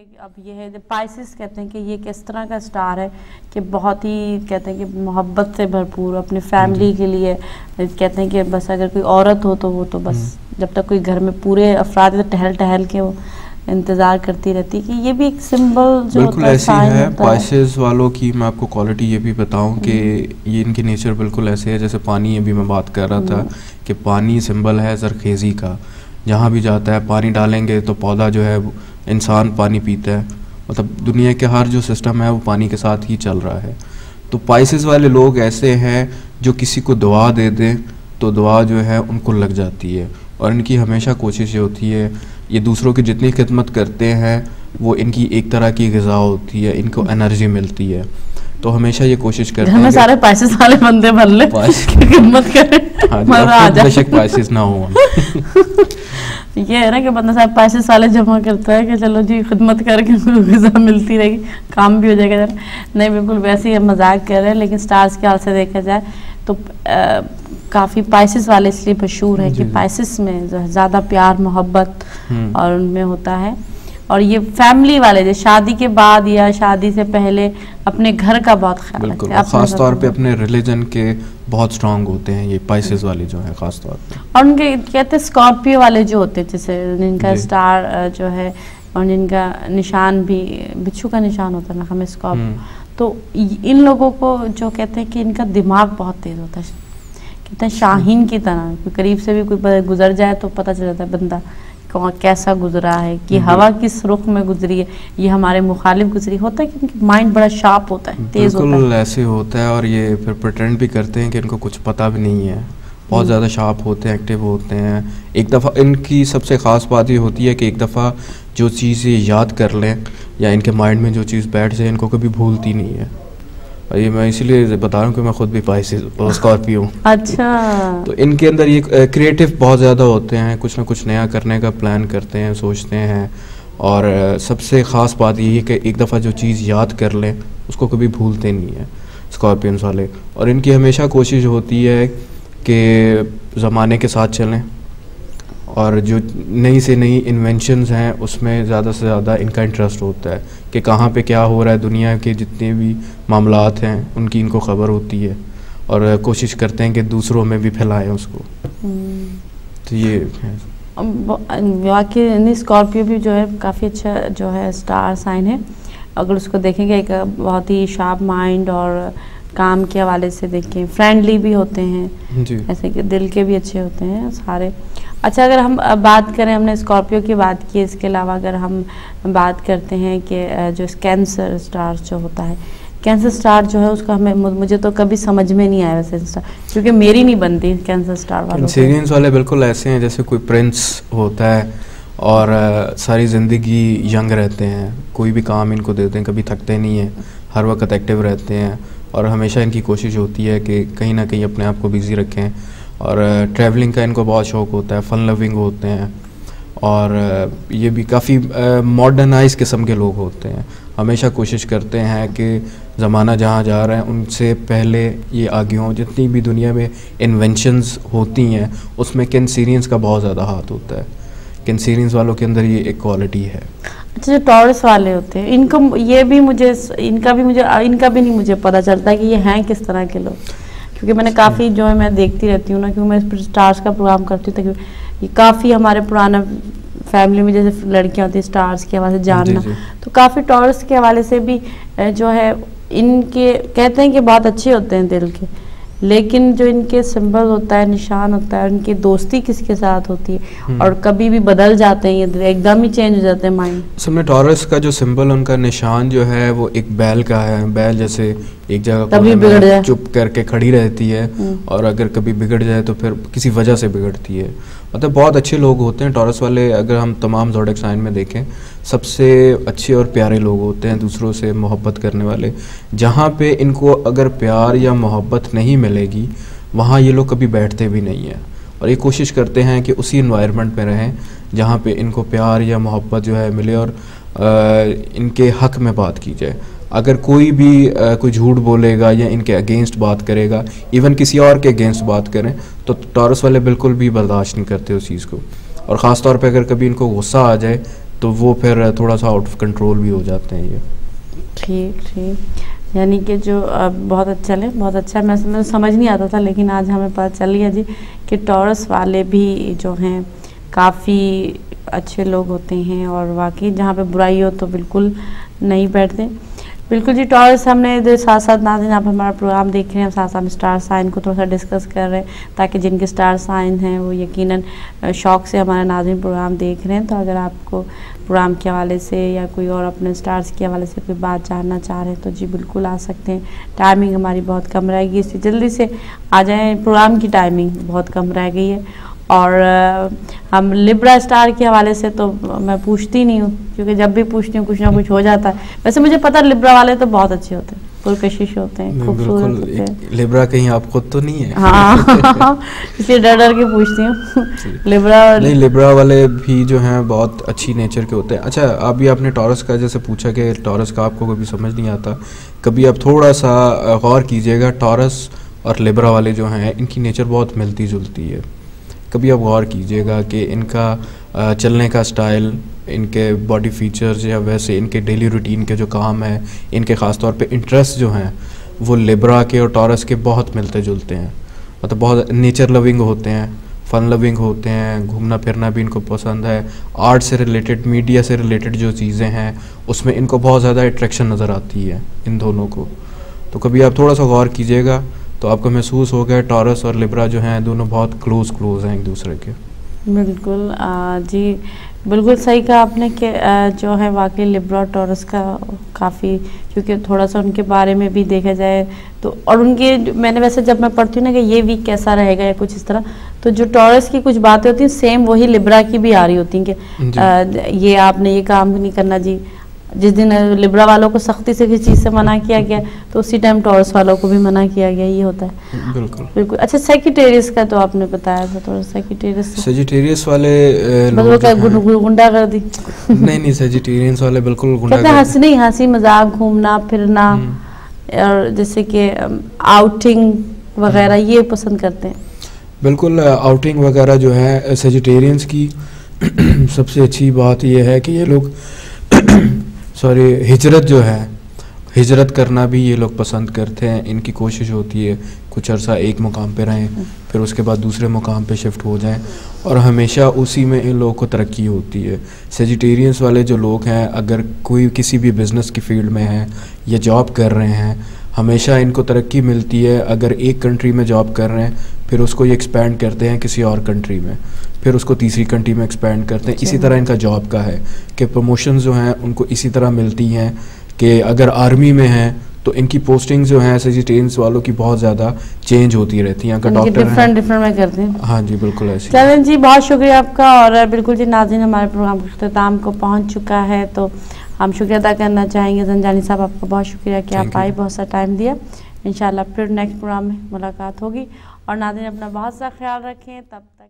अब ये है पाइसेस, कहते हैं कि ये किस तरह का स्टार है कि बहुत ही कहते हैं कि मोहब्बत से भरपूर अपनी फैमिली के लिए, कहते हैं कि बस अगर कोई औरत हो तो वो तो बस जब तक कोई घर में पूरे अफराद टहल टहल के वो इंतज़ार करती रहती है कि ये भी एक सिंबल जो बिल्कुल ऐसी है। पाइसेस वालों की मैं आपको क्वालिटी ये भी बताऊं कि ये इनकी नेचर बिल्कुल ऐसे है जैसे पानी, अभी मैं बात कर रहा था कि पानी सिंबल है ज़रखेज़ी का। जहाँ भी जाता है पानी डालेंगे तो पौधा जो है इंसान पानी पीता है, मतलब दुनिया के हर जो सिस्टम है वो पानी के साथ ही चल रहा है। तो पाइसेस वाले लोग ऐसे हैं जो किसी को दुआ दे दें तो दुआ जो है उनको लग जाती है, और इनकी हमेशा कोशिश ये होती है, ये दूसरों की जितनी खिदमत करते हैं वो इनकी एक तरह की ग़िज़ा होती है, इनको एनर्जी मिलती है। तो हमेशा ये कोशिश करते हैं सारे पाइसेस वाले बंदे भर ले खिदमत करें, मजा आ जाए। बेशक पाइसेस ना हो ये है ना कि बंदा साहब पैसे साले जमा करता है कि चलो जी खिदमत करके उनको ग़िज़ा मिलती रहेगी, काम भी हो जाएगा। नहीं बिल्कुल वैसे ही हम मजाक कर रहे हैं, लेकिन स्टार्स के हाल से देखा जाए तो काफ़ी पाइसेस वाले इसलिए मशहूर है कि पाइसेस में जो है ज़्यादा प्यार मोहब्बत और उनमें होता है। और ये फैमिली वाले जो शादी के बाद या शादी से पहले अपने घर का बहुत ख्याल रखते हैं, खास तौर पे अपने रिलीजन के बहुत स्ट्रांग होते हैं ये पाइसेस वाले जो है खास तौर पे। और उनके कहते हैं स्कॉर्पियो वाले जो होते हैं जैसे जिनका स्टार जो है और जिनका निशान भी बिच्छू का निशान होता है ना, हमें स्कॉर्पियो, तो इन लोगों को जो कहते हैं कि इनका दिमाग बहुत तेज होता है, कहते हैं शाहीन की तरह, करीब से भी कोई गुजर जाए तो पता चल जाता है बंदा कौन कैसा गुजरा है, कि हवा किस रुख में गुजरी है, ये हमारे मुखालिफ गुजरी, होता है कि माइंड बड़ा शार्प होता है, तेज होता है। बिल्कुल ऐसे होता है, और ये फिर प्रिटेंड भी करते हैं कि इनको कुछ पता भी नहीं है, बहुत ज़्यादा शार्प होते हैं, एक्टिव होते हैं। एक दफ़ा इनकी सबसे ख़ास बात ये होती है कि एक दफ़ा जो चीज़ ये याद कर लें या इनके माइंड में जो चीज़ बैठ जाए इनको कभी भूलती नहीं है। और ये मैं इसीलिए बता रहा हूँ कि मैं खुद भी पाइसेस स्कॉर्पियो हूँ। अच्छा। तो इनके अंदर ये क्रिएटिव बहुत ज़्यादा होते हैं, कुछ ना कुछ नया करने का प्लान करते हैं, सोचते हैं। और सबसे ख़ास बात यही है कि एक दफ़ा जो चीज़ याद कर लें उसको कभी भूलते नहीं है स्कॉर्पियंस वाले। और इनकी हमेशा कोशिश होती है कि ज़माने के साथ चलें, और जो नई से नई इन्वेंशंस हैं उसमें ज़्यादा से ज़्यादा इनका इंटरेस्ट होता है कि कहाँ पे क्या हो रहा है, दुनिया के जितने भी मामलात हैं उनकी इनको ख़बर होती है, और कोशिश करते हैं कि दूसरों में भी फैलाएं उसको। तो ये वाकई स्कॉर्पियो भी जो है काफ़ी अच्छा जो है स्टार साइन है। अगर उसको देखेंगे एक बहुत ही शार्प माइंड और काम के हवाले से देखें, फ्रेंडली भी होते हैं जी, ऐसे कि दिल के भी अच्छे होते हैं सारे। अच्छा, अगर हम बात करें, हमने स्कॉर्पियो की बात की, इसके अलावा अगर हम बात करते हैं कि जो कैंसर स्टार जो होता है, कैंसर स्टार जो है उसका हमें मुझे तो कभी समझ में नहीं आया वैसे स्टार, क्योंकि मेरी नहीं बनती कैंसर स्टार वालों। कैंसरियंस वाले बिल्कुल ऐसे हैं जैसे कोई प्रिंस होता है और सारी ज़िंदगी यंग रहते हैं, कोई भी काम इनको देते हैं कभी थकते नहीं हैं, हर वक्त एक्टिव रहते हैं, और हमेशा इनकी कोशिश होती है कि कहीं ना कहीं अपने आप को बिज़ी रखें। और ट्रैवलिंग का इनको बहुत शौक़ होता है, फ़न लविंग होते हैं, और ये भी काफ़ी मॉडर्नाइज किस्म के लोग होते हैं। हमेशा कोशिश करते हैं कि ज़माना जहाँ जा रहा है उनसे पहले ये आगे हों। जितनी भी दुनिया में इन्वेंशंस होती हैं उसमें कैंसरियंस का बहुत ज़्यादा हाथ होता है, कैंसरियंस वालों के अंदर ये एक क्वालिटी है। अच्छा, जो टॉरस वाले होते हैं इनको इनका भी नहीं मुझे पता चलता कि ये हैं किस तरह के लोग, क्योंकि मैंने काफ़ी जो है मैं देखती रहती हूँ ना, क्योंकि मैं स्टार्स का प्रोग्राम करती हूँ, ताकि ये काफ़ी हमारे पुराना फैमिली में जैसे लड़कियाँ होती हैं स्टार्स के हवाले से जानना, तो काफ़ी टॉरस के हवाले से भी जो है इनके कहते हैं कि बहुत अच्छे होते हैं दिल के, लेकिन जो इनके सिंबल होता है, निशान होता है, उनकी दोस्ती किसके साथ होती है और कभी भी बदल जाते हैं, ये एकदम ही चेंज हो जाते हैं माइंड। असल में टॉरस का जो सिंबल, उनका निशान जो है वो एक बैल का है। बैल जैसे एक जगह चुप करके खड़ी रहती है, और अगर कभी बिगड़ जाए तो फिर किसी वजह से बिगड़ती है। मतलब बहुत अच्छे लोग होते हैं टॉरस वाले। अगर हम तमाम ज़ोडिएक साइन में देखें, सबसे अच्छे और प्यारे लोग होते हैं, दूसरों से मोहब्बत करने वाले। जहाँ पे इनको अगर प्यार या मोहब्बत नहीं मिलेगी वहाँ ये लोग कभी बैठते भी नहीं हैं, और ये कोशिश करते हैं कि उसी इन्वायरमेंट में रहें जहाँ पे इनको प्यार या मोहब्बत जो है मिले, और इनके हक़ में बात की जाए। अगर कोई भी कोई झूठ बोलेगा या इनके अगेंस्ट बात करेगा, इवन किसी और के अगेंस्ट बात करें, तो टॉरस वाले बिल्कुल भी बर्दाश्त नहीं करते उस चीज़ को। और ख़ास तौर पे अगर कभी इनको गुस्सा आ जाए तो वो फिर थोड़ा सा आउट ऑफ कंट्रोल भी हो जाते हैं ये। ठीक ठीक, यानी कि जो बहुत अच्छा है, बहुत अच्छा। मैं समझ नहीं आता था, लेकिन आज हमें पता चल गया जी कि टॉरस वाले भी जो हैं काफ़ी अच्छे लोग होते हैं, और वाकई जहाँ पे बुराई हो तो बिल्कुल नहीं बैठते। बिल्कुल जी, टॉरस हमने इधर साथ साथ नाज़रीन आप हमारा प्रोग्राम देख रहे हैं, साथ साथ स्टार साइन को थोड़ा सा डिस्कस कर रहे हैं, ताकि जिनके स्टार साइन हैं वो यकीनन शौक़ से हमारा नाज़रीन प्रोग्राम देख रहे हैं। तो अगर आपको प्रोग्राम के हवाले से या कोई और अपने स्टार्स के हवाले से कोई बात जानना चाह रहे हैं तो जी बिल्कुल आ सकते हैं। टाइमिंग हमारी बहुत कम रहेगी, इसलिए जल्दी से आ जाएँ, प्रोग्राम की टाइमिंग बहुत कम रह गई है। और हम लिब्रा स्टार के हवाले से तो मैं पूछती नहीं हूँ, क्योंकि जब भी पूछती हूँ कुछ ना कुछ हो जाता है। वैसे मुझे पता लिब्रा वाले तो बहुत अच्छे होते हैं, पुरकशिश होते हैं, खूबसूरत होते हैं। लिब्रा कहीं आप खुद तो नहीं है? हाँ इसलिए डर डर के पूछती हूँ। लिब्रा नहीं, लिब्रा वाले भी जो हैं बहुत अच्छी नेचर के होते हैं। अच्छा, अभी आपने टॉरस का जैसे पूछा कि टॉरस का आपको कभी समझ नहीं आता, कभी आप थोड़ा सा गौर कीजिएगा, टॉरस और लिब्रा वाले जो हैं इनकी नेचर बहुत मिलती जुलती है। कभी आप गौर कीजिएगा कि इनका चलने का स्टाइल, इनके बॉडी फीचर्स या वैसे इनके डेली रूटीन के जो काम हैं, इनके ख़ास तौर पे इंटरेस्ट जो हैं वो लिब्रा के और टॉरस के बहुत मिलते जुलते हैं। मतलब बहुत नेचर लविंग होते हैं, फ़न लविंग होते हैं, घूमना फिरना भी इनको पसंद है, आर्ट से रिलेटेड, मीडिया से रिलेटेड जो चीज़ें हैं उसमें इनको बहुत ज़्यादा अट्रैक्शन नज़र आती है इन दोनों को। तो कभी आप थोड़ा सा गौर कीजिएगा तो आपको महसूस होगा टॉरस और लिब्रा जो हैं दोनों बहुत क्लोज हैं एक दूसरे के। बिल्कुल जी, बिल्कुल सही कहा आपने कि जो है वाकई लिब्रा और टॉरस का काफ़ी, क्योंकि थोड़ा सा उनके बारे में भी देखा जाए तो, और उनके मैंने वैसे जब मैं पढ़ती हूँ ना कि ये वीक कैसा रहेगा या कुछ इस तरह, तो जो टॉरस की कुछ बातें होती हैं सेम वही लिब्रा की भी आ रही होती हैं कि ये आपने ये काम नहीं करना जी। जिस दिन लिब्रा वालों को सख्ती से किसी चीज़ से मना किया गया तो उसी टाइम टॉरस वालों को भी मना किया गया, ये होता है। बिल्कुल बिल्कुल। अच्छा, सेजिटेरियस का तो आपने बताया था थोड़ा, सेजिटेरियस वाले गुंडा कर दी। नहीं, सेजिटेरियंस वाले बिल्कुल गुंडा हंसी मजाक, घूमना फिरना और जैसे कि आउटिंग वगैरह ये पसंद करते हैं। बिल्कुल, आउटिंग वगैरह जो है सेजिटेरियंस की सबसे अच्छी बात यह है कि ये लोग हिजरत जो है, हिजरत करना भी ये लोग पसंद करते हैं। इनकी कोशिश होती है कुछ अरसा एक मुकाम पे रहें, फिर उसके बाद दूसरे मुकाम पे शिफ्ट हो जाएं, और हमेशा उसी में इन लोगों को तरक्की होती है। सेजिटेरियंस वाले जो लोग हैं, अगर कोई किसी भी बिज़नेस की फील्ड में है या जॉब कर रहे हैं, हमेशा इनको तरक्की मिलती है। अगर एक कंट्री में जॉब कर रहे हैं फिर उसको ये एक्सपेंड करते हैं किसी और कंट्री में, फिर उसको तीसरी कंट्री में एक्सपेंड करते हैं। इसी तरह इनका जॉब का है कि प्रमोशंस जो हैं उनको इसी तरह मिलती हैं कि अगर आर्मी में हैं तो इनकी पोस्टिंग जो है सेजिटेरियंस वालों की बहुत ज़्यादा चेंज होती रहती हैं। अगर डॉक्टर डिफरेंट में करते हैं। हाँ जी, बिल्कुल ऐसे। चलें जी, बहुत शुक्रिया आपका। और बिल्कुल जी नाज़रीन, हमारे प्रोग्राम के अख्ताम को पहुँच चुका है, तो हम शुक्रिया अदा करना चाहेंगे। जंजानी साहब, आपका बहुत शुक्रिया कि आप आए, बहुत सा टाइम दिया। इंशाल्लाह फिर नेक्स्ट प्रोग्राम में मुलाकात होगी। और नाज़रीन, अपना बहुत सा ख्याल रखें, तब तक